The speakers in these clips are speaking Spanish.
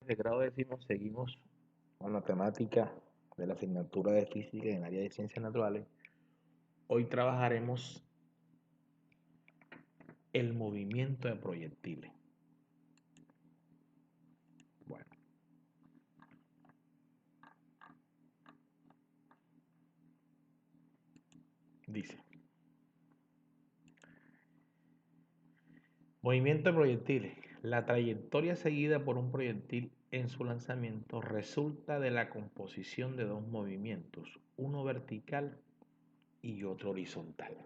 De grado décimo seguimos con la temática de la asignatura de física en el área de ciencias naturales. Hoy trabajaremos el movimiento de proyectiles. Bueno, dice, movimiento de proyectiles. La trayectoria seguida por un proyectil en su lanzamiento resulta de la composición de dos movimientos, uno vertical y otro horizontal.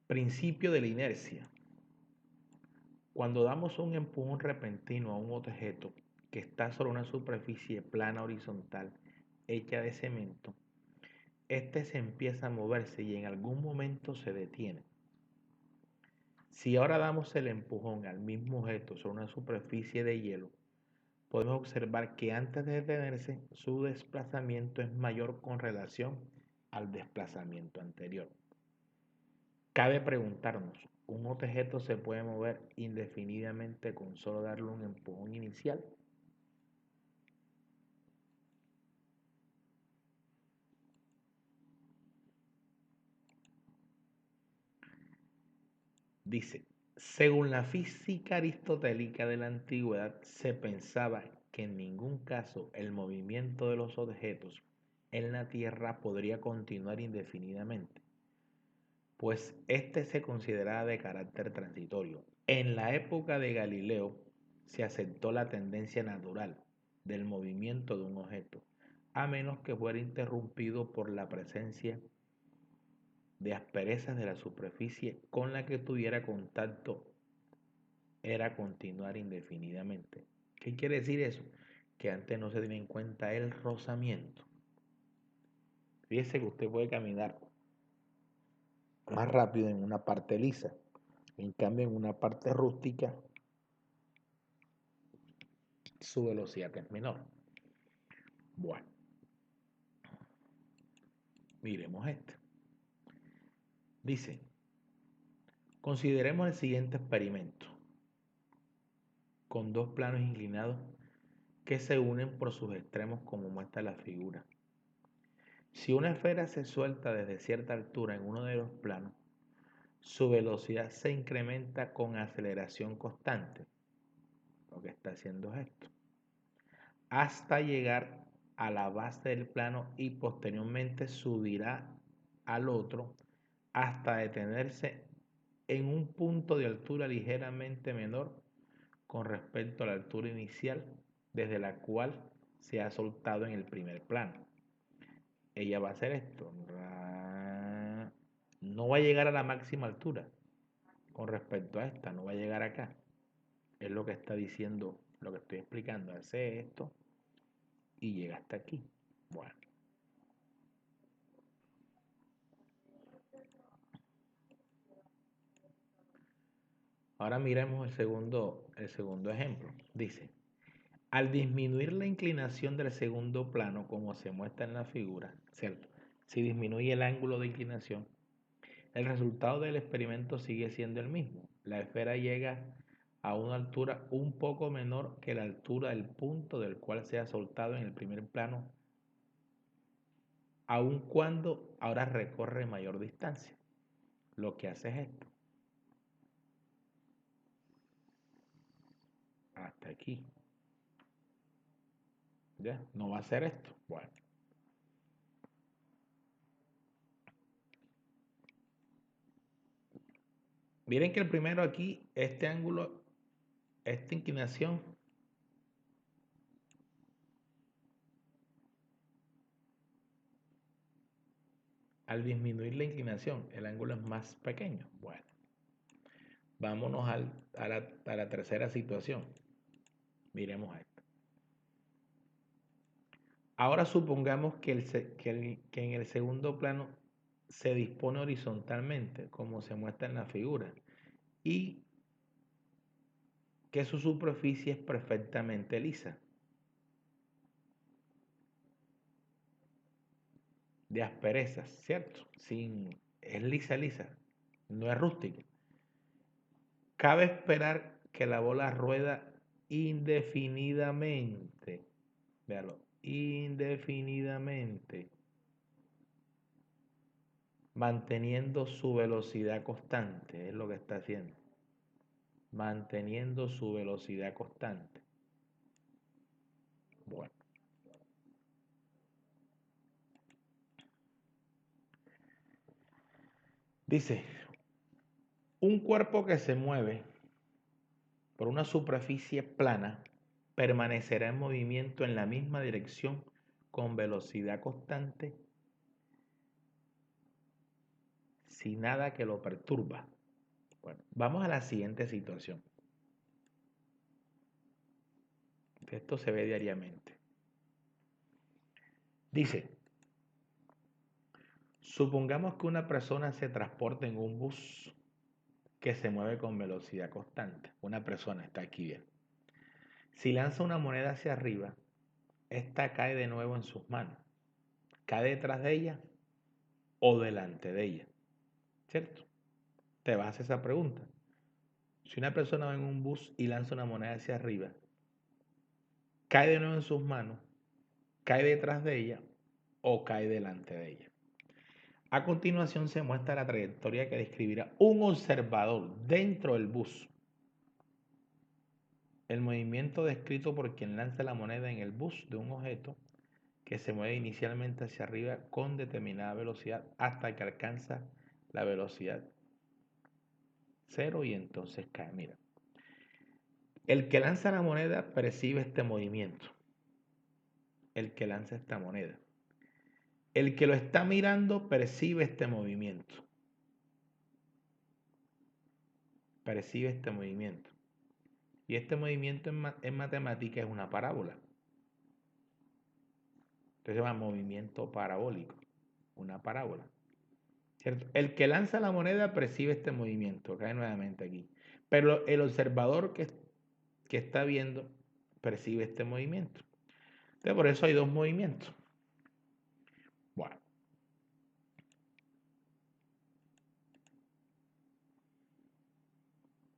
Principio de la inercia. Cuando damos un empujón repentino a un objeto que está sobre una superficie plana horizontal hecha de cemento, este se empieza a moverse y en algún momento se detiene. Si ahora damos el empujón al mismo objeto sobre una superficie de hielo, podemos observar que antes de detenerse, su desplazamiento es mayor con relación al desplazamiento anterior. Cabe preguntarnos, ¿un objeto se puede mover indefinidamente con solo darle un empujón inicial? Dice, según la física aristotélica de la antigüedad, se pensaba que en ningún caso el movimiento de los objetos en la Tierra podría continuar indefinidamente, pues este se consideraba de carácter transitorio. En la época de Galileo se aceptó la tendencia natural del movimiento de un objeto, a menos que fuera interrumpido por la presencia de asperezas de la superficie con la que tuviera contacto, era continuar indefinidamente. ¿Qué quiere decir eso? Que antes no se tenía en cuenta el rozamiento. Fíjese que usted puede caminar más rápido en una parte lisa, en cambio en una parte rústica su velocidad es menor. Bueno, miremos esto. Dice, consideremos el siguiente experimento con dos planos inclinados que se unen por sus extremos como muestra la figura. Si una esfera se suelta desde cierta altura en uno de los planos, su velocidad se incrementa con aceleración constante. Lo que está haciendo es esto. Hasta llegar a la base del plano y posteriormente subirá al otro hasta detenerse en un punto de altura ligeramente menor con respecto a la altura inicial desde la cual se ha soltado en el primer plano. Ella va a hacer esto. No va a llegar a la máxima altura con respecto a esta, no va a llegar acá. Es lo que está diciendo, lo que estoy explicando. Hace esto y llega hasta aquí. Bueno, ahora miremos el segundo ejemplo. Dice, al disminuir la inclinación del segundo plano, como se muestra en la figura, ¿cierto? Si disminuye el ángulo de inclinación, el resultado del experimento sigue siendo el mismo. La esfera llega a una altura un poco menor que la altura del punto del cual se ha soltado en el primer plano, aun cuando ahora recorre mayor distancia. Lo que hace es esto. Hasta aquí. ¿Ya? No va a hacer esto. Bueno. Miren que el primero aquí, este ángulo, esta inclinación, al disminuir la inclinación, el ángulo es más pequeño. Bueno, vámonos a la tercera situación. Miremos esto. Ahora supongamos que en el segundo plano se dispone horizontalmente, como se muestra en la figura, y que su superficie es perfectamente lisa, de asperezas, ¿cierto? Es lisa, lisa, no es rústica. Cabe esperar que la bola rueda indefinidamente. Véalo, indefinidamente, manteniendo su velocidad constante, es lo que está haciendo. Manteniendo su velocidad constante. Bueno. Dice, un cuerpo que se mueve por una superficie plana permanecerá en movimiento en la misma dirección con velocidad constante sin nada que lo perturba. Bueno, vamos a la siguiente situación. Esto se ve diariamente. Dice, supongamos que una persona se transporta en un bus que se mueve con velocidad constante. Una persona está aquí bien. Si lanza una moneda hacia arriba, esta cae de nuevo en sus manos. Cae detrás de ella o delante de ella. ¿Cierto? Te vas a hacer esa pregunta. Si una persona va en un bus y lanza una moneda hacia arriba, cae de nuevo en sus manos, cae detrás de ella o cae delante de ella. A continuación se muestra la trayectoria que describirá un observador dentro del bus. El movimiento descrito por quien lanza la moneda en el bus de un objeto que se mueve inicialmente hacia arriba con determinada velocidad hasta que alcanza la velocidad cero y entonces cae. Mira, el que lanza la moneda percibe este movimiento. El que lanza esta moneda. El que lo está mirando percibe este movimiento. Percibe este movimiento. Y este movimiento en matemática es una parábola. Entonces se llama movimiento parabólico. Una parábola. ¿Cierto? El que lanza la moneda percibe este movimiento. Cae nuevamente aquí. Pero el observador que está viendo percibe este movimiento. Entonces por eso hay dos movimientos. Bueno.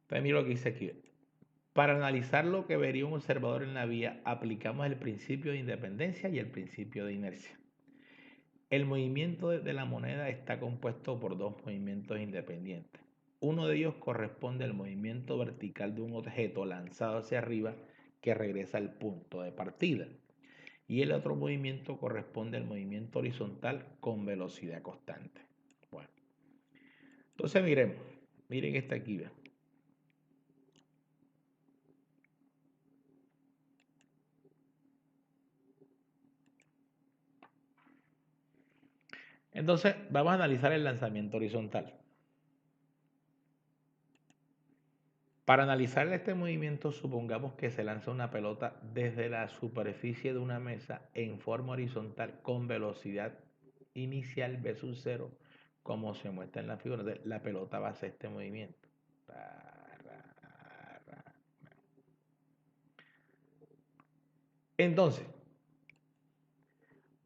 Entonces mira lo que dice aquí. Para analizar lo que vería un observador en la vía, aplicamos el principio de independencia y el principio de inercia. El movimiento de la moneda está compuesto por dos movimientos independientes. Uno de ellos corresponde al movimiento vertical de un objeto lanzado hacia arriba que regresa al punto de partida. Y el otro movimiento corresponde al movimiento horizontal con velocidad constante. Bueno, entonces miren esta aquí. ¿Ve? Entonces vamos a analizar el lanzamiento horizontal. Para analizar este movimiento, supongamos que se lanza una pelota desde la superficie de una mesa en forma horizontal con velocidad inicial versus cero, como se muestra en la figura. La pelota va a hacer este movimiento. Entonces,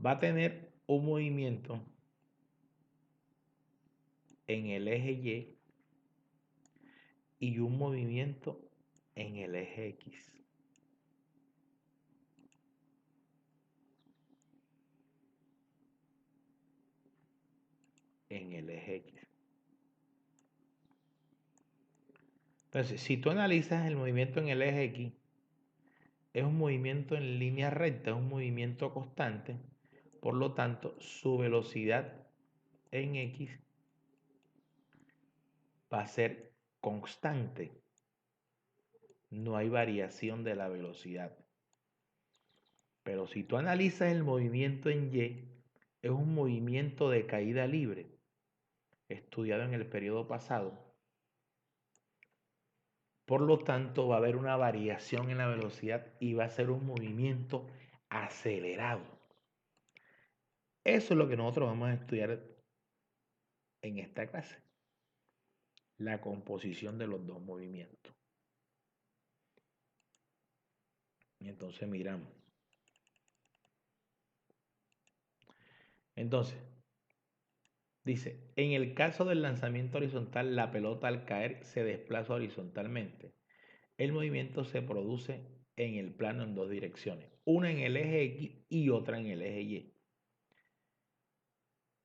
va a tener un movimiento en el eje Y un movimiento en el eje X. En el eje X. Entonces, si tú analizas el movimiento en el eje X, es un movimiento en línea recta, es un movimiento constante. Por lo tanto, su velocidad en X va a ser constante. No hay variación de la velocidad. Pero si tú analizas el movimiento en Y, es un movimiento de caída libre, estudiado en el periodo pasado. Por lo tanto, va a haber una variación en la velocidad y va a ser un movimiento acelerado. Eso es lo que nosotros vamos a estudiar en esta clase. La composición de los dos movimientos. Y entonces miramos. Entonces, Dice, en el caso del lanzamiento horizontal, la pelota al caer se desplaza horizontalmente. El movimiento se produce en el plano en dos direcciones, una en el eje X y otra en el eje Y.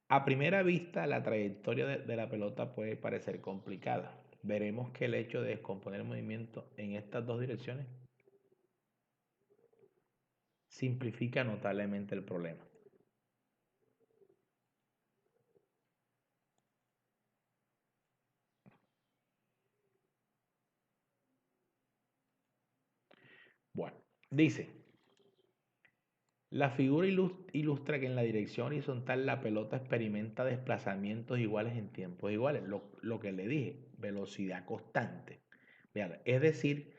A primera vista, la trayectoria de la pelota puede parecer complicada. Veremos que el hecho de descomponer el movimiento en estas dos direcciones simplifica notablemente el problema. Bueno, dice, la figura ilustra que en la dirección horizontal la pelota experimenta desplazamientos iguales en tiempos iguales. Lo que le dije, velocidad constante. Vean, es decir,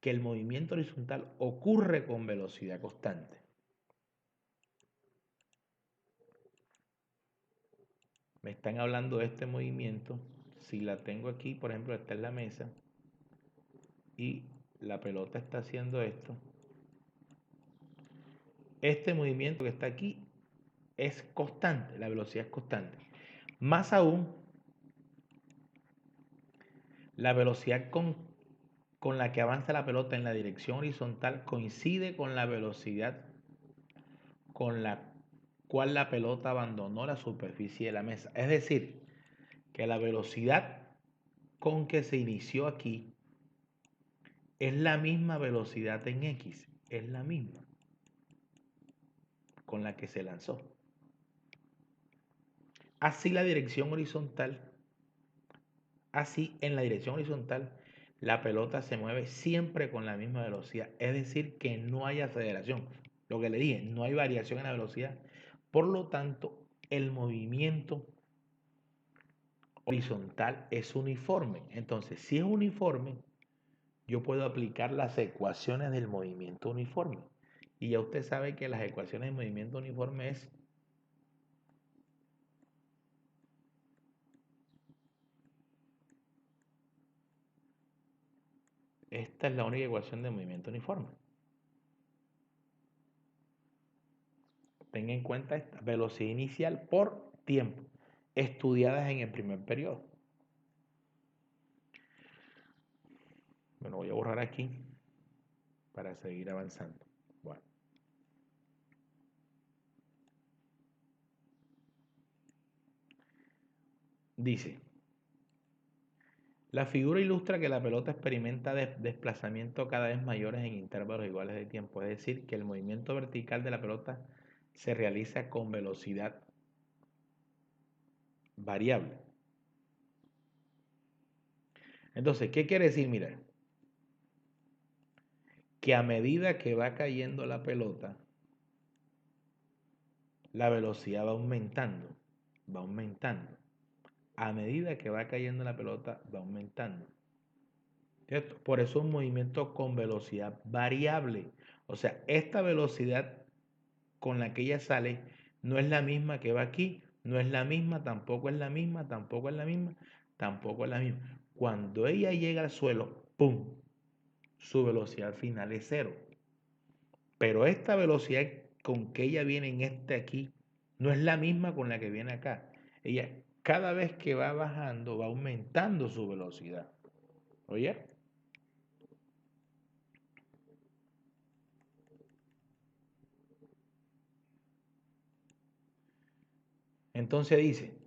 que el movimiento horizontal ocurre con velocidad constante. Me están hablando de este movimiento. Si la tengo aquí, por ejemplo, está en la mesa y la pelota está haciendo esto. Este movimiento que está aquí es constante, la velocidad es constante. Más aún, la velocidad con la que avanza la pelota en la dirección horizontal coincide con la velocidad con la cual la pelota abandonó la superficie de la mesa. Es decir, que la velocidad con que se inició aquí es la misma velocidad en X, es la misma con la que se lanzó. Así la dirección horizontal, así en la dirección horizontal, la pelota se mueve siempre con la misma velocidad, es decir, que no hay aceleración. Lo que le dije, no hay variación en la velocidad. Por lo tanto, el movimiento horizontal es uniforme. Entonces, si es uniforme, yo puedo aplicar las ecuaciones del movimiento uniforme. Y ya usted sabe que las ecuaciones de movimiento uniforme es esta es la única ecuación de movimiento uniforme. Tenga en cuenta esta velocidad inicial por tiempo, estudiadas en el primer periodo. Bueno, voy a borrar aquí para seguir avanzando. Bueno. Dice, la figura ilustra que la pelota experimenta desplazamientos cada vez mayores en intervalos iguales de tiempo, es decir, que el movimiento vertical de la pelota se realiza con velocidad variable. Entonces, ¿qué quiere decir? Mira, que a medida que va cayendo la pelota, la velocidad va aumentando, va aumentando. A medida que va cayendo la pelota, va aumentando. ¿Cierto? Por eso un movimiento con velocidad variable. O sea, esta velocidad con la que ella sale no es la misma que va aquí, no es la misma, tampoco es la misma, tampoco es la misma, tampoco es la misma. Cuando ella llega al suelo, ¡pum!, su velocidad final es cero. Pero esta velocidad con que ella viene en este aquí no es la misma con la que viene acá. Ella cada vez que va bajando va aumentando su velocidad. ¿Oye? Entonces dice,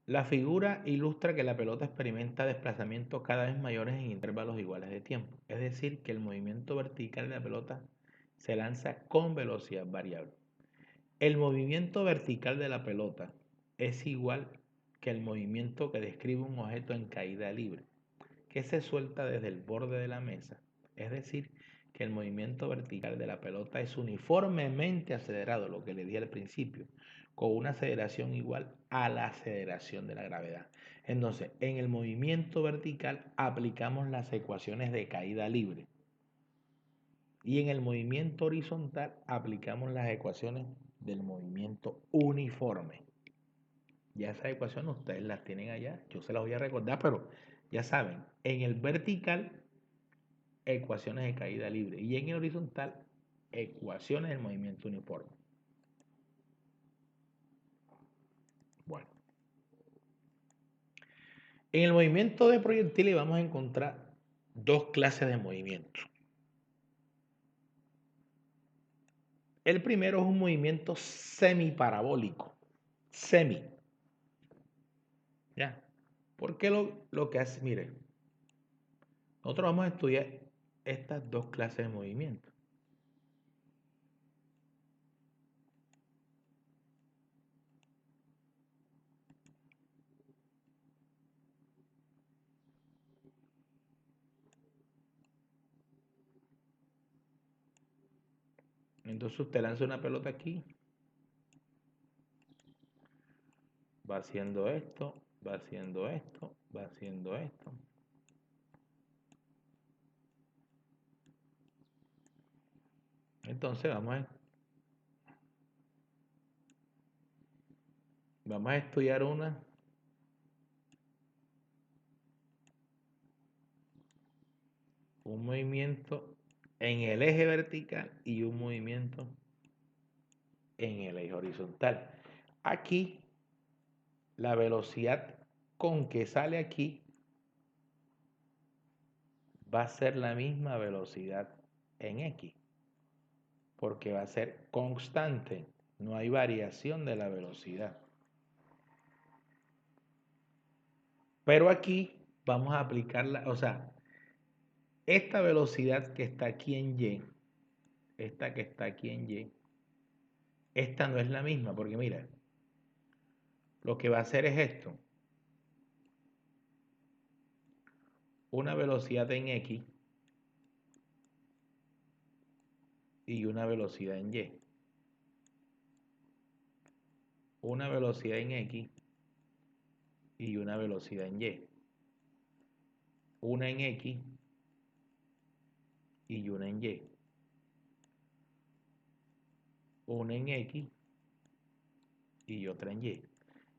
la figura ilustra que la pelota experimenta desplazamientos cada vez mayores en intervalos iguales de tiempo. Es decir, que el movimiento vertical de la pelota se lanza con velocidad variable. El movimiento vertical de la pelota es igual que el movimiento que describe un objeto en caída libre, que se suelta desde el borde de la mesa. Es decir, que el movimiento vertical de la pelota es uniformemente acelerado, lo que le di al principio, con una aceleración igual a la aceleración de la gravedad. Entonces, en el movimiento vertical aplicamos las ecuaciones de caída libre. Y en el movimiento horizontal aplicamos las ecuaciones del movimiento uniforme. Ya esas ecuaciones ustedes las tienen allá, yo se las voy a recordar, pero ya saben, en el vertical, ecuaciones de caída libre y en el horizontal, ecuaciones del movimiento uniforme. Bueno. En el movimiento de proyectiles vamos a encontrar dos clases de movimientos. El primero es un movimiento semiparabólico. Semi. ¿Ya? Porque lo que hace, miren, nosotros vamos a estudiar estas dos clases de movimientos. Entonces usted lanza una pelota aquí, va haciendo esto, va haciendo esto, va haciendo esto. Entonces vamos a estudiar un movimiento en el eje vertical y un movimiento en el eje horizontal. Aquí, la velocidad con que sale aquí va a ser la misma velocidad en X, porque va a ser constante, no hay variación de la velocidad. Pero aquí vamos a aplicarla, o sea, esta velocidad que está aquí en Y, esta que está aquí en Y, esta no es la misma, porque mira, lo que va a hacer es esto, una velocidad en X y una velocidad en Y. Una velocidad en X y una velocidad en Y. Una en X y una en Y. Una en X y otra en Y.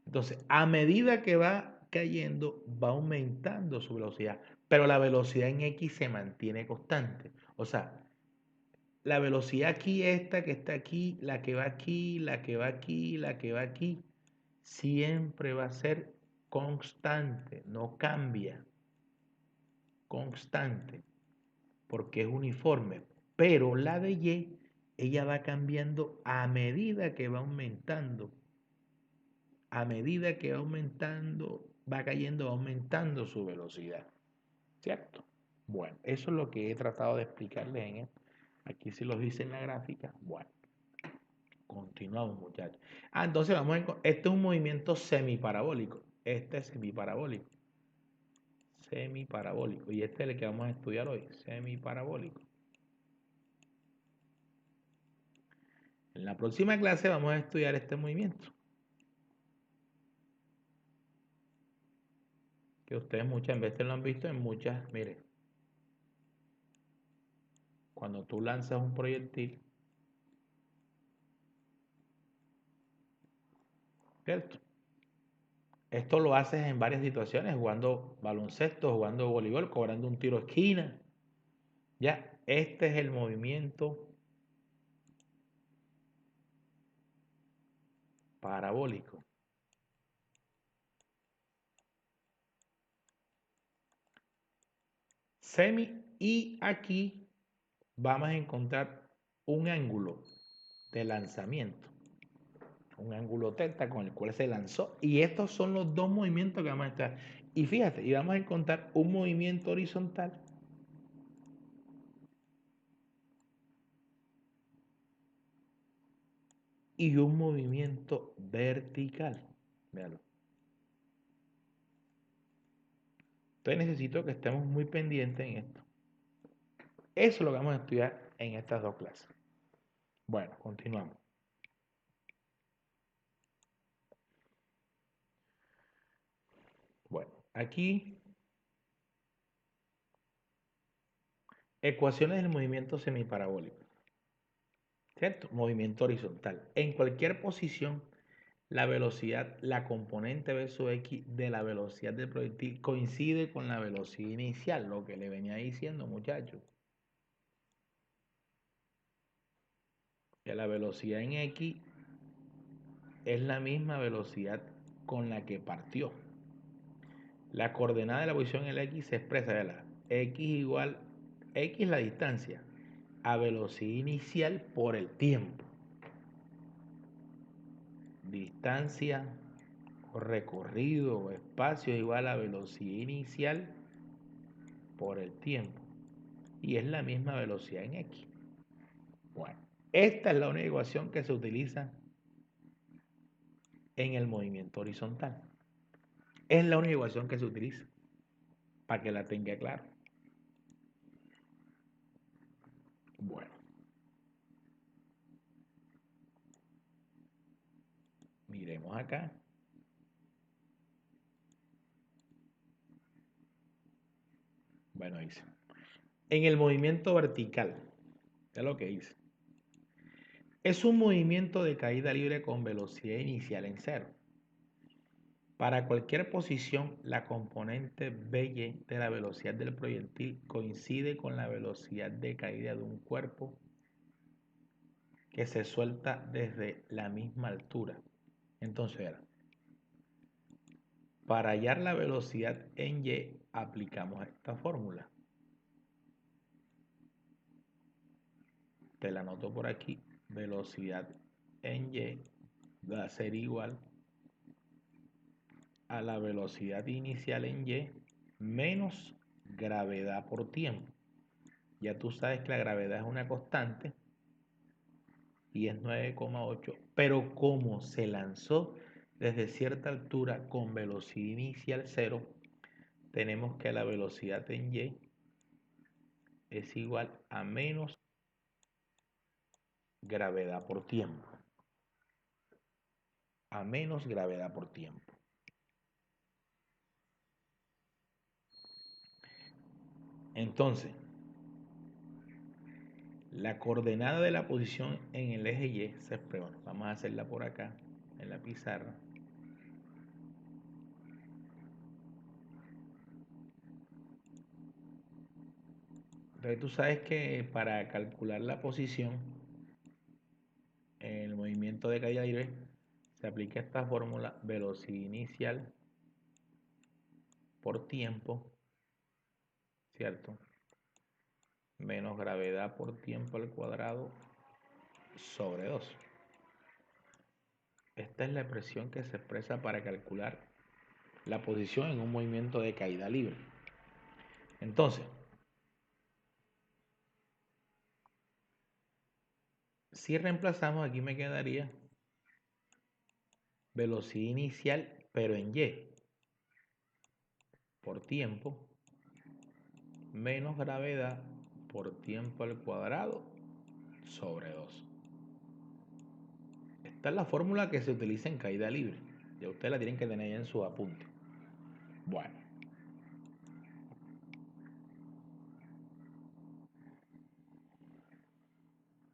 Entonces, a medida que va cayendo, va aumentando su velocidad, pero la velocidad en X se mantiene constante. O sea, la velocidad aquí, esta que está aquí, la que va aquí, la que va aquí, la que va aquí, siempre va a ser constante, no cambia, constante, porque es uniforme. Pero la de Y, ella va cambiando a medida que va aumentando. A medida que va aumentando, va cayendo, va aumentando su velocidad. ¿Cierto? Bueno, eso es lo que he tratado de explicarles en esto. Aquí sí los dice en la gráfica. Bueno, continuamos, muchachos. Entonces este es un movimiento semiparabólico. Este es semiparabólico. Semiparabólico. Y este es el que vamos a estudiar hoy. Semiparabólico. En la próxima clase vamos a estudiar este movimiento. Que ustedes muchas veces lo han visto en muchas, miren, cuando tú lanzas un proyectil, ¿cierto? Esto lo haces en varias situaciones, jugando baloncesto, jugando voleibol, cobrando un tiro de esquina. Ya, este es el movimiento parabólico. Semi, y aquí vamos a encontrar un ángulo de lanzamiento, un ángulo teta con el cual se lanzó. Y estos son los dos movimientos que vamos a estar. Y fíjate, y vamos a encontrar un movimiento horizontal y un movimiento vertical. Véalo. Entonces necesito que estemos muy pendientes en esto. Eso es lo que vamos a estudiar en estas dos clases. Bueno, continuamos. Bueno, aquí ecuaciones del movimiento semiparabólico, ¿cierto? Movimiento horizontal. En cualquier posición, la velocidad, la componente versus x de la velocidad del proyectil coincide con la velocidad inicial, lo que le venía diciendo, muchachos. Que la velocidad en x es la misma velocidad con la que partió. La coordenada de la posición en el X se expresa, ¿verdad? X igual, X la distancia, a velocidad inicial por el tiempo. Distancia o recorrido o espacio es igual a velocidad inicial por el tiempo. Y es la misma velocidad en X. Bueno, esta es la única ecuación que se utiliza en el movimiento horizontal. Es la única ecuación que se utiliza, para que la tenga claro. Bueno, miremos acá. Bueno, dice, en el movimiento vertical, es lo que dice. Es un movimiento de caída libre con velocidad inicial en cero. Para cualquier posición, la componente Vy de la velocidad del proyectil coincide con la velocidad de caída de un cuerpo que se suelta desde la misma altura. Entonces, para hallar la velocidad en Y, aplicamos esta fórmula. Te la anoto por aquí. Velocidad en Y va a ser igual a la velocidad inicial en Y menos gravedad por tiempo. Ya tú sabes que la gravedad es una constante y es 9,8, pero como se lanzó desde cierta altura con velocidad inicial 0, tenemos que la velocidad en Y es igual a menos gravedad por tiempo. A menos gravedad por tiempo. Entonces, la coordenada de la posición en el eje Y se expresa. Vamos a hacerla por acá en la pizarra. Entonces tú sabes que para calcular la posición en el movimiento de caída libre se aplica esta fórmula: velocidad inicial por tiempo, ¿cierto? Menos gravedad por tiempo al cuadrado sobre 2. Esta es la expresión que se expresa para calcular la posición en un movimiento de caída libre. Entonces, si reemplazamos, aquí me quedaría velocidad inicial, pero en Y, por tiempo, menos gravedad por tiempo al cuadrado sobre 2. Esta es la fórmula que se utiliza en caída libre. Ya ustedes la tienen que tener ya en su apunte. Bueno.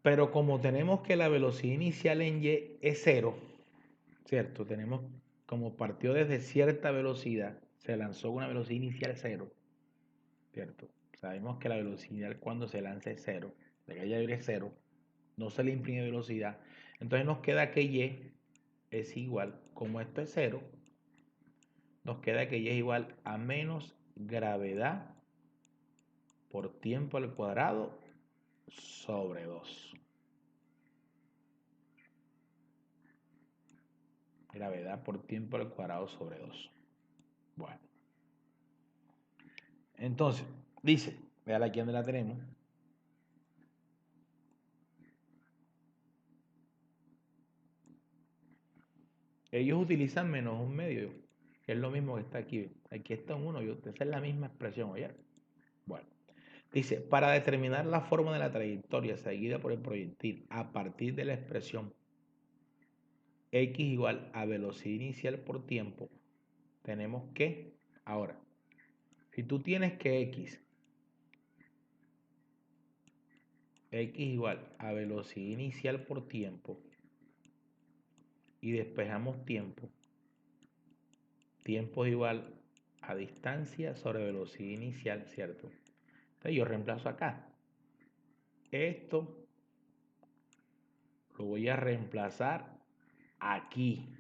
Pero como tenemos que la velocidad inicial en Y es 0, ¿cierto? Tenemos, como partió desde cierta velocidad, se lanzó con una velocidad inicial 0, ¿cierto? Sabemos que la velocidad cuando se lanza es 0, de caída libre es 0, no se le imprime velocidad. Entonces nos queda que Y es igual, como esto es 0, nos queda que Y es igual a menos gravedad por tiempo al cuadrado sobre 2. Gravedad por tiempo al cuadrado sobre 2. Bueno. Entonces, dice, vean aquí donde la tenemos. Ellos utilizan menos un medio, que es lo mismo que está aquí. Aquí está un 1 y esa es la misma expresión, ¿oye? Bueno, dice, para determinar la forma de la trayectoria seguida por el proyectil a partir de la expresión X igual a velocidad inicial por tiempo, tenemos que, ahora, si tú tienes que X igual a velocidad inicial por tiempo y despejamos tiempo, tiempo es igual a distancia sobre velocidad inicial, ¿cierto? Entonces yo reemplazo acá. Esto lo voy a reemplazar aquí.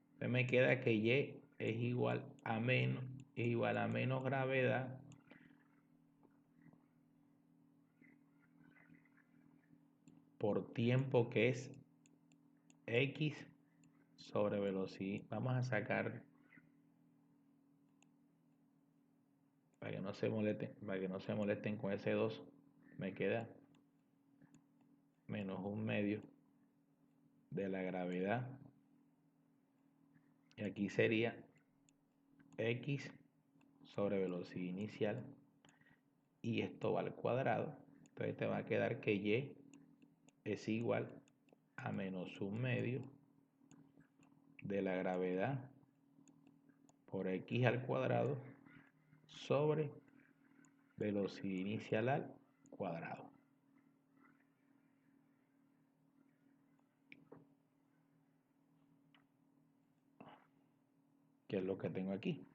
Entonces me queda que Y es igual a menos gravedad por tiempo, que es x sobre velocidad. Vamos a sacar, para que no se molesten con ese 2, me queda menos 1/2 de la gravedad. Y aquí sería x sobre velocidad inicial. Y esto va al cuadrado. Entonces te va a quedar que y es igual a menos 1/2 de la gravedad por x al cuadrado sobre velocidad inicial al cuadrado. Que es lo que tengo aquí.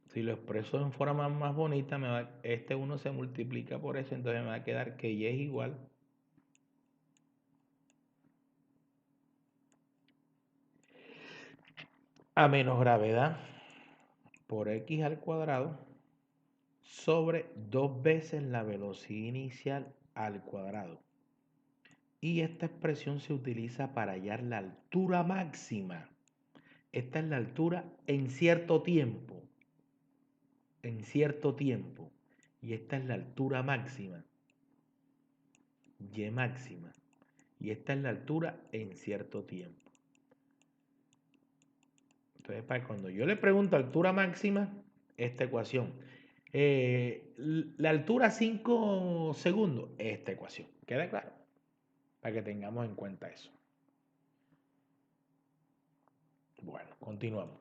Si lo expreso en forma más bonita, este 1 se multiplica por eso, entonces me va a quedar que y es igual a menos gravedad por x al cuadrado sobre 2 veces la velocidad inicial al cuadrado. Y esta expresión se utiliza para hallar la altura máxima. Esta es la altura en cierto tiempo. En cierto tiempo. Y esta es la altura máxima. Y máxima. Y esta es la altura en cierto tiempo. Entonces, para cuando yo le pregunto altura máxima, esta ecuación. La altura 5 segundos, esta ecuación. ¿Queda claro? Para que tengamos en cuenta eso. Bueno, continuamos.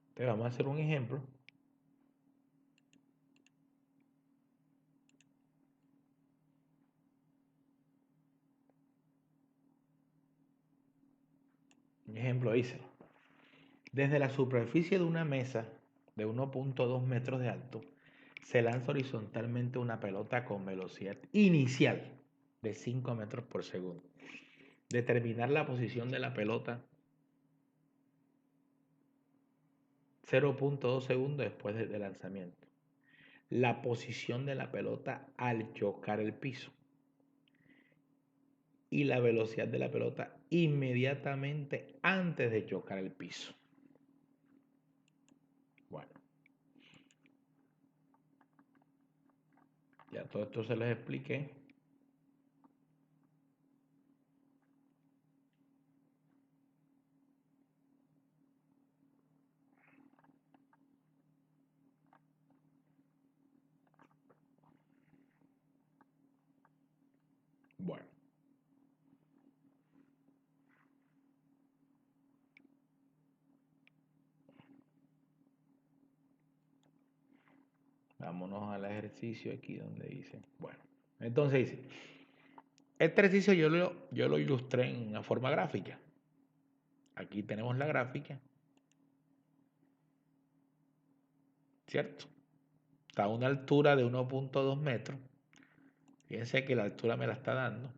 Entonces vamos a hacer un ejemplo. Un ejemplo dice: desde la superficie de una mesa de 1.2 metros de alto, se lanza horizontalmente una pelota con velocidad inicial de 5 metros por segundo. Determinar la posición de la pelota 0.2 segundos después del lanzamiento. La posición de la pelota al chocar el piso. Y la velocidad de la pelota inmediatamente antes de chocar el piso. Bueno, ya todo esto se les expliqué. Bueno. Vámonos al ejercicio aquí donde dice, bueno, entonces dice, este ejercicio yo lo ilustré en una forma gráfica. Aquí tenemos la gráfica, ¿cierto? Está a una altura de 1.2 metros. Fíjense que la altura me la está dando,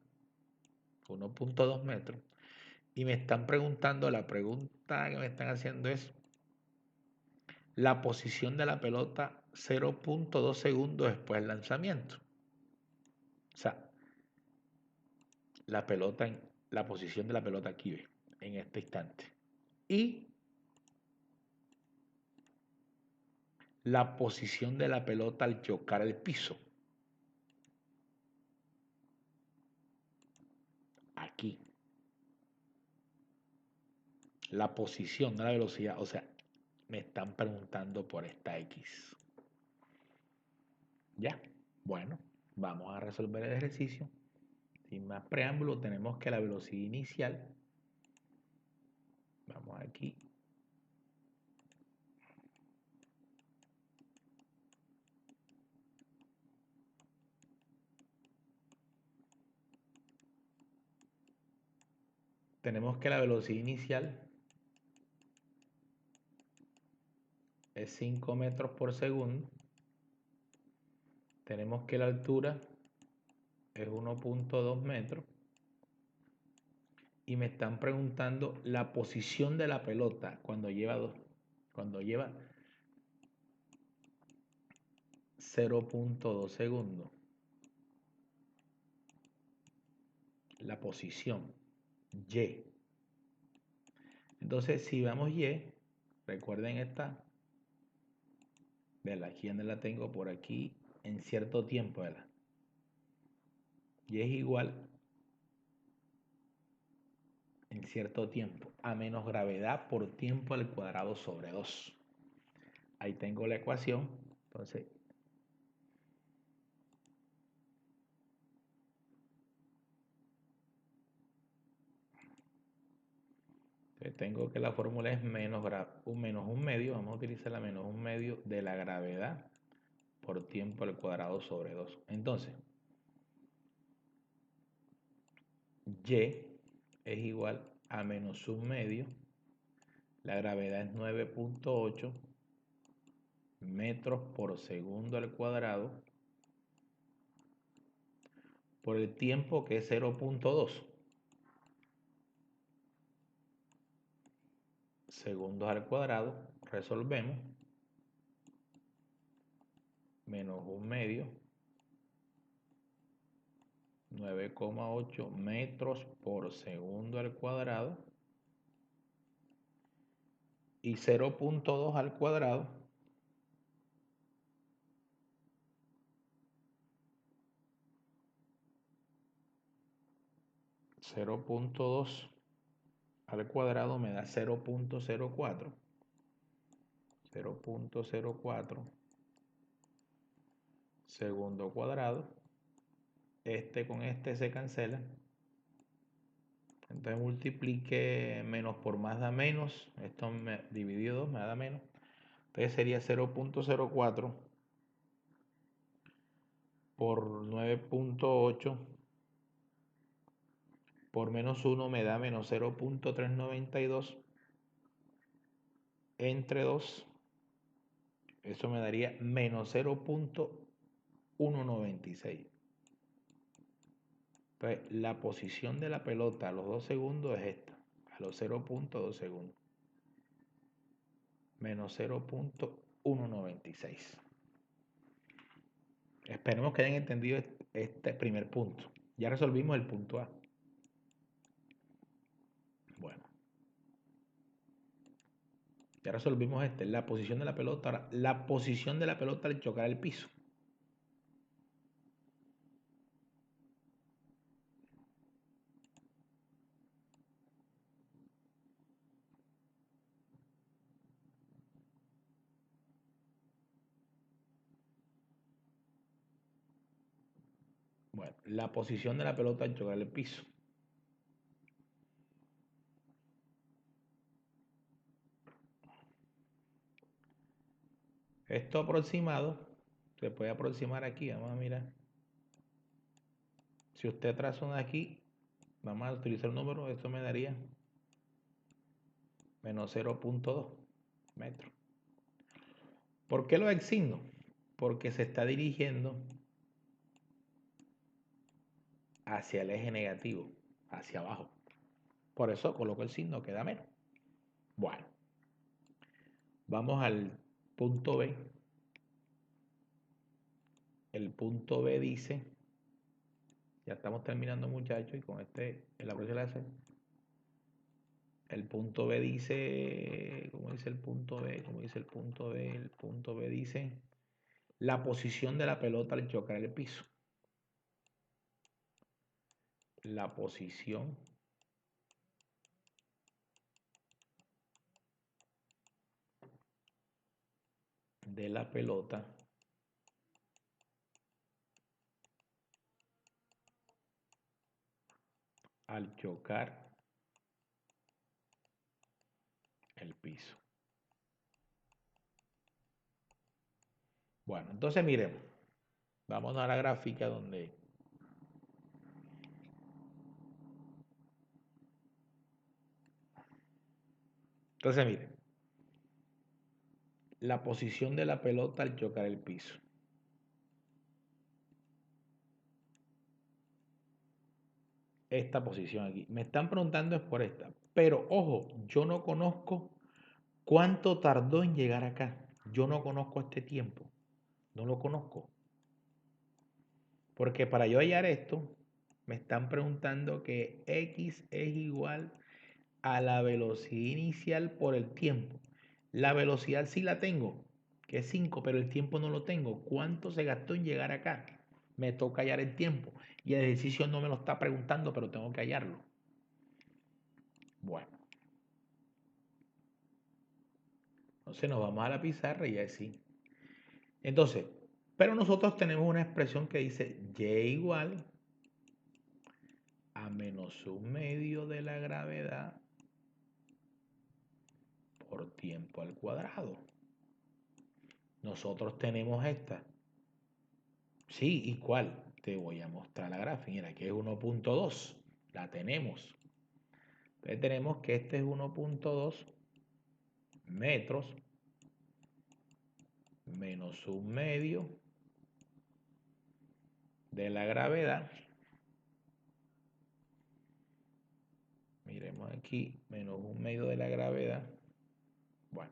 1.2 metros. Y me están preguntando, la pregunta que me están haciendo es la posición de la pelota 0.2 segundos después del lanzamiento. O sea, la posición de la pelota aquí, en este instante. Y la posición de la pelota al chocar el piso. Aquí. La posición, no la velocidad. O sea, me están preguntando por esta X. ¿Ya? Bueno, vamos a resolver el ejercicio. Sin más preámbulo, tenemos que la velocidad inicial. Vamos aquí. Tenemos que la velocidad inicial es 5 metros por segundo. Tenemos que la altura es 1.2 metros. y me están preguntando la posición de la pelota cuando lleva 0.2 segundos. La posición Y. Entonces, si vamos Y, recuerden esta, ¿verdad? Aquí donde la tengo por aquí en cierto tiempo, ¿verdad? Y es igual en cierto tiempo a menos gravedad por tiempo al cuadrado sobre 2. Ahí tengo la ecuación. Entonces, tengo que la fórmula es menos un medio. Vamos a utilizar la menos un medio de la gravedad por tiempo al cuadrado sobre 2. Entonces, Y es igual a menos un medio. La gravedad es 9.8 metros por segundo al cuadrado por el tiempo que es 0.2 segundos al cuadrado. Resolvemos. Menos un medio, 9,8 metros por segundo al cuadrado, y 0.2 al cuadrado me da 0.04 segundo cuadrado. Este con este se cancela. Entonces multiplique menos por más da menos. Esto dividido 2 me da menos. Entonces sería 0.04 por 9.8 por menos 1 me da menos 0.392 entre 2. Eso me daría menos 0.196. Entonces, la posición de la pelota a los 2 segundos es esta, a los 0.2 segundos. Menos 0.196. Esperemos que hayan entendido este primer punto. Ya resolvimos el punto A. Bueno. Ya resolvimos la posición de la pelota. Ahora, la posición de la pelota al chocar el piso. Bueno, la posición de la pelota al chocar el piso. Esto aproximado se puede aproximar aquí. Vamos a mirar. Si usted traza una aquí, vamos a utilizar el número. Esto me daría menos 0.2 metros. ¿Por qué lo exigno? Porque se está dirigiendo hacia el eje negativo, hacia abajo. Por eso coloco el signo que da menos. Bueno, vamos al punto B. El punto B dice, ya estamos terminando muchachos, y con en la próxima clase, el punto B dice, ¿cómo dice el punto B? ¿Cómo dice el punto B? El punto B dice, la posición de la pelota al chocar el piso. La posición de la pelota al chocar el piso. Bueno, entonces miremos. Vamos a la gráfica donde entonces miren, la posición de la pelota al chocar el piso. esta posición aquí. Me están preguntando es por esta. Pero ojo, yo no conozco cuánto tardó en llegar acá. Yo no conozco este tiempo. No lo conozco. Porque para yo hallar esto, me están preguntando que X es igual a la velocidad inicial por el tiempo. La velocidad sí la tengo, que es 5, pero el tiempo no lo tengo. ¿Cuánto se gastó en llegar acá? Me toca hallar el tiempo. Y el ejercicio no me lo está preguntando, pero tengo que hallarlo. Bueno, entonces nos vamos a la pizarra y así. Entonces, pero nosotros tenemos una expresión que dice y igual a menos un medio de la gravedad por tiempo al cuadrado. Nosotros tenemos esta. Sí, ¿y cuál? Te voy a mostrar la gráfica. Mira, que es 1.2. La tenemos. Entonces tenemos que este es 1.2 metros menos un medio de la gravedad. Miremos aquí, menos un medio de la gravedad. Bueno,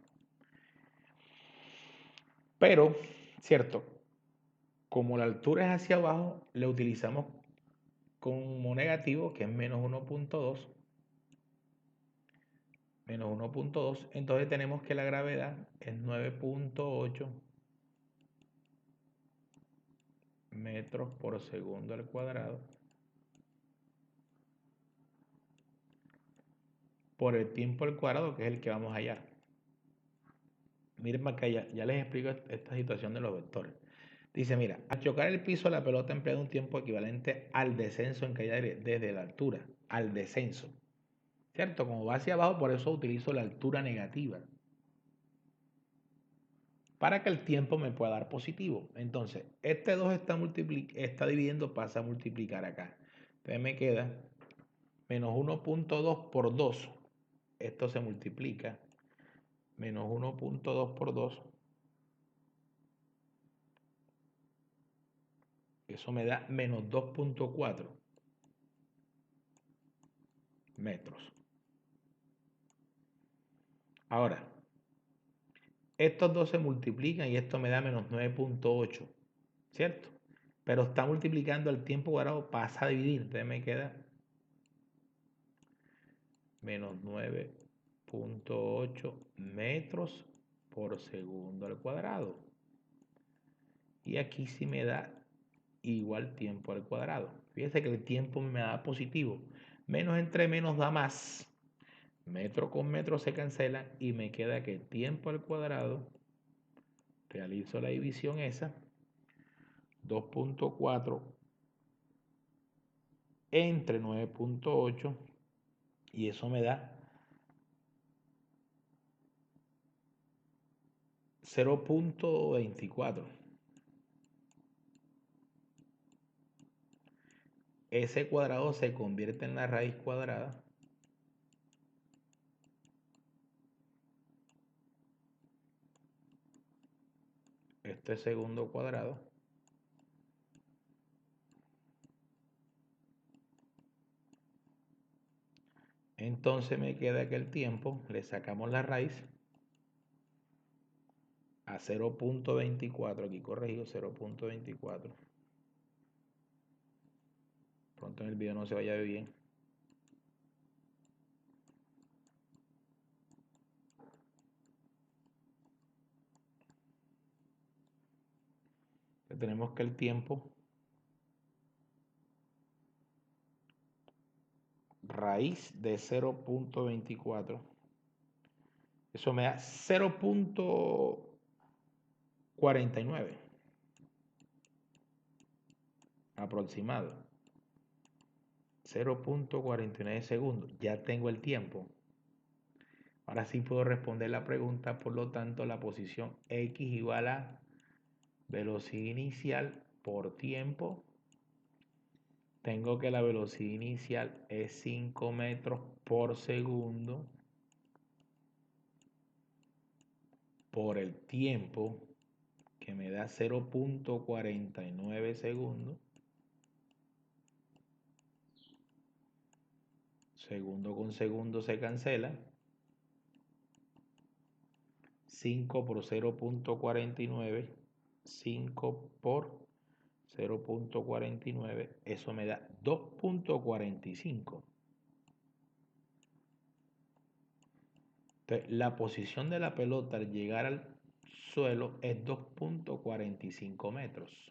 pero, cierto, como la altura es hacia abajo, le utilizamos como negativo, que es menos 1.2. Menos 1.2. Entonces tenemos que la gravedad es 9.8 metros por segundo al cuadrado por el tiempo al cuadrado, que es el que vamos a hallar. Miren acá, ya les explico esta situación de los vectores. Dice, mira, al chocar el piso, la pelota emplea un tiempo equivalente al descenso en caída desde la altura, al descenso. ¿Cierto? Como va hacia abajo, por eso utilizo la altura negativa. Para que el tiempo me pueda dar positivo. Entonces, este 2 está dividiendo, pasa a multiplicar acá. Entonces me queda menos 1.2 por 2. Esto se multiplica. Menos 1.2 por 2. Eso me da menos 2.4 metros. Ahora, estos dos se multiplican y esto me da menos 9.8. ¿Cierto? Pero está multiplicando el tiempo cuadrado, pasa a dividir. Entonces me queda menos 9.8 metros por segundo al cuadrado. Y aquí sí me da igual tiempo al cuadrado. Fíjense que el tiempo me da positivo. Menos entre menos da más. Metro con metro se cancela y me queda que tiempo al cuadrado, realizo la división esa, 2.4 entre 9.8 y eso me da 0.24. Ese cuadrado se convierte en la raíz cuadrada este segundo cuadrado entonces me queda que el tiempo le sacamos la raíz a 0.24, aquí corregido 0.24. Pronto en el video no se vaya a ver bien. Tenemos que el tiempo raíz de 0.24, eso me da 0.49 aproximado. 0.49 segundos. Ya tengo el tiempo. Ahora sí puedo responder la pregunta, por lo tanto la posición X igual a velocidad inicial por tiempo. Tengo que la velocidad inicial es 5 metros por segundo por el tiempo que me da 0.49 segundos Segundo con segundo se cancela. 5 por 0.49. 5 por 0.49. Eso me da 2.45. Entonces, la posición de la pelota al llegar al suelo es 2.45 metros.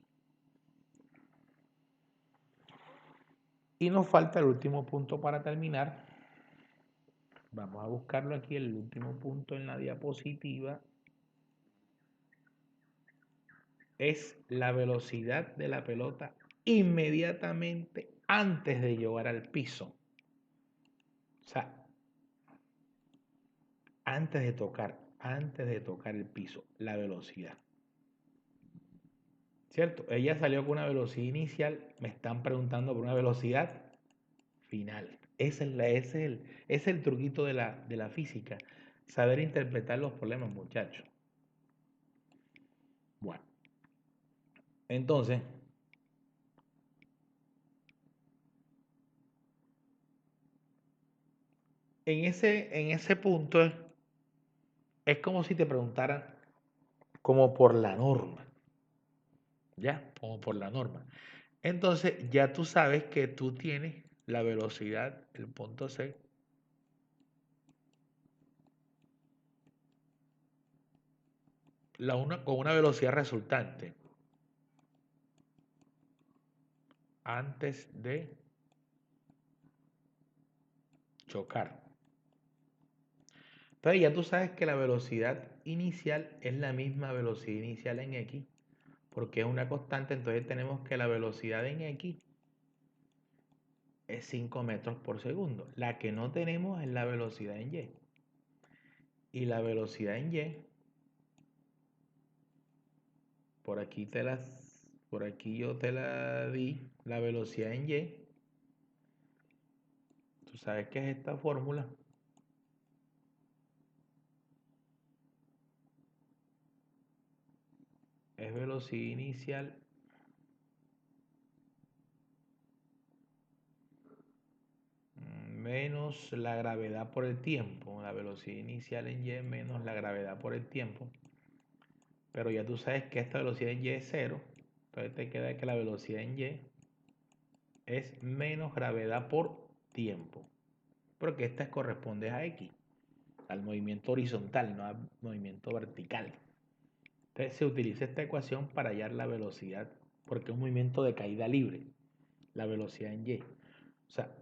Y nos falta el último punto para terminar. Vamos a buscarlo aquí, el último punto en la diapositiva. Es la velocidad de la pelota inmediatamente antes de llegar al piso. O sea, antes de tocar el piso, la velocidad. ¿Cierto? Ella salió con una velocidad inicial, me están preguntando por una velocidad final. Ese es el truquito de la física. Saber interpretar los problemas, muchachos. Bueno, entonces, en ese punto es como si te preguntaran como por la norma. ¿Ya? Como por la norma. Entonces, ya tú sabes que tú tienes la velocidad, el punto C, con una velocidad resultante antes de chocar. Entonces ya tú sabes que la velocidad inicial es la misma velocidad inicial en X, porque es una constante, entonces tenemos que la velocidad en X es 5 metros por segundo. La que no tenemos es la velocidad en Y. Y la velocidad en Y, por aquí yo te la di, la velocidad en Y. Tú sabes qué es esta fórmula. Es velocidad inicial menos la gravedad por el tiempo. La velocidad inicial en Y menos la gravedad por el tiempo. Pero ya tú sabes que esta velocidad en Y es cero. Entonces te queda que la velocidad en Y es menos gravedad por tiempo. Porque esta corresponde a X, al movimiento horizontal, no al movimiento vertical. Entonces se utiliza esta ecuación para hallar la velocidad, porque es un movimiento de caída libre, la velocidad en Y. O sea,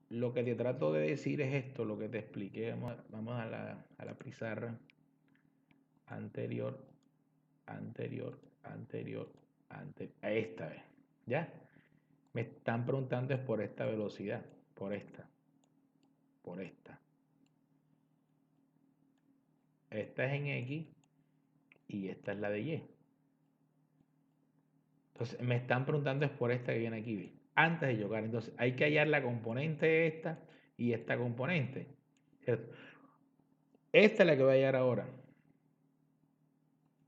lo que te trato de decir es esto, lo que te expliqué. Vamos a la pizarra anterior, anterior, anterior, a esta vez. ¿Ya? Me están preguntando es por esta velocidad, por esta, por esta. Esta es en X y esta es la de Y. Entonces me están preguntando es por esta que viene aquí, ¿ves? Antes de chocar. Entonces hay que hallar la componente esta y esta componente, ¿cierto? Esta es la que voy a hallar ahora.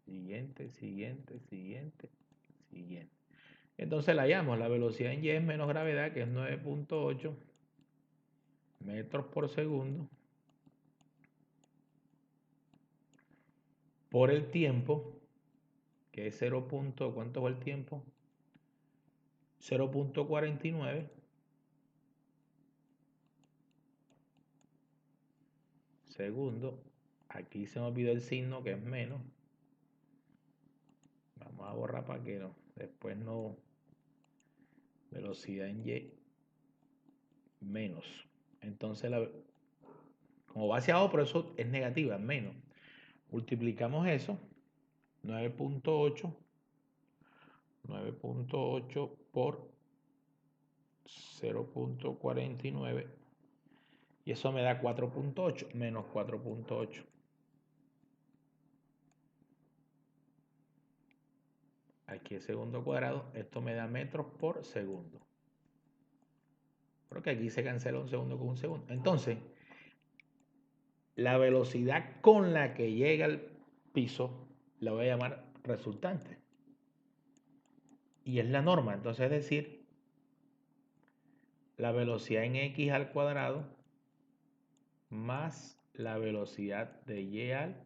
Siguiente, siguiente, siguiente, siguiente. Entonces la hallamos. La velocidad en Y es menos gravedad, que es 9.8 metros por segundo, por el tiempo, que es 0. ¿Cuánto fue el tiempo? 0.49 segundos. Aquí se me olvidó el signo que es menos. Vamos a borrar para que no, después no. Velocidad en Y menos. Entonces, como va hacia O, por eso es negativa, menos. Multiplicamos eso, 9.8 por 0.49 y eso me da 4.8 menos 4.8. Aquí es segundo cuadrado, esto me da metros por segundo. Porque aquí se cancela un segundo con un segundo. Entonces, la velocidad con la que llega al piso la voy a llamar resultante. Y es la norma. Entonces, es decir, la velocidad en x al cuadrado más la velocidad de y al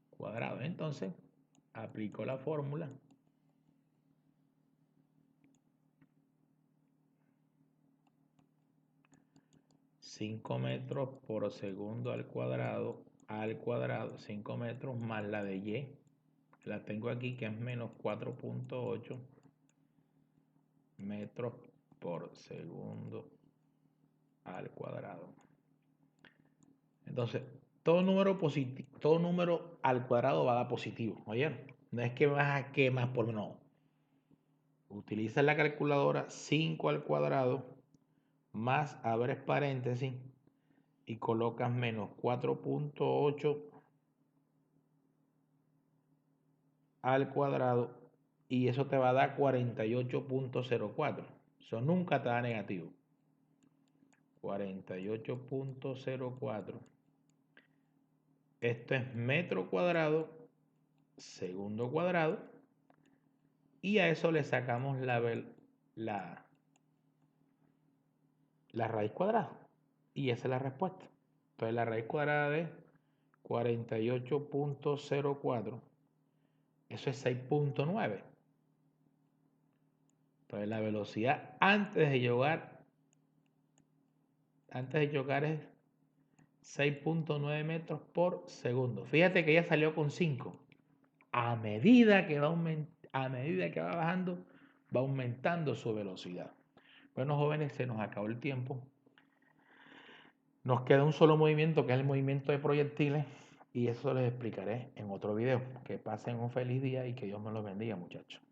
cuadrado. Entonces, aplico la fórmula. Cinco metros por segundo al cuadrado, 5 metros más la de y, la tengo aquí que es menos 4.8 metros por segundo al cuadrado. Entonces, todo número al cuadrado va a dar positivo, ¿oyeron? No es que vas a que más por no. Utiliza la calculadora 5 al cuadrado más, abres paréntesis y colocas menos 4.8 al cuadrado y eso te va a dar 48.04. Eso nunca te da negativo. 48.04. Esto es metro cuadrado, segundo cuadrado. Y a eso le sacamos la raíz cuadrada. Y esa es la respuesta. Entonces la raíz cuadrada de 48.04. Eso es 6.9. Entonces la velocidad antes de chocar es 6.9 metros por segundo. Fíjate que ella salió con 5. A medida que va bajando, va aumentando su velocidad. Bueno, jóvenes, se nos acabó el tiempo. Nos queda un solo movimiento, que es el movimiento de proyectiles, y eso les explicaré en otro video. Que pasen un feliz día y que Dios me los bendiga, muchachos.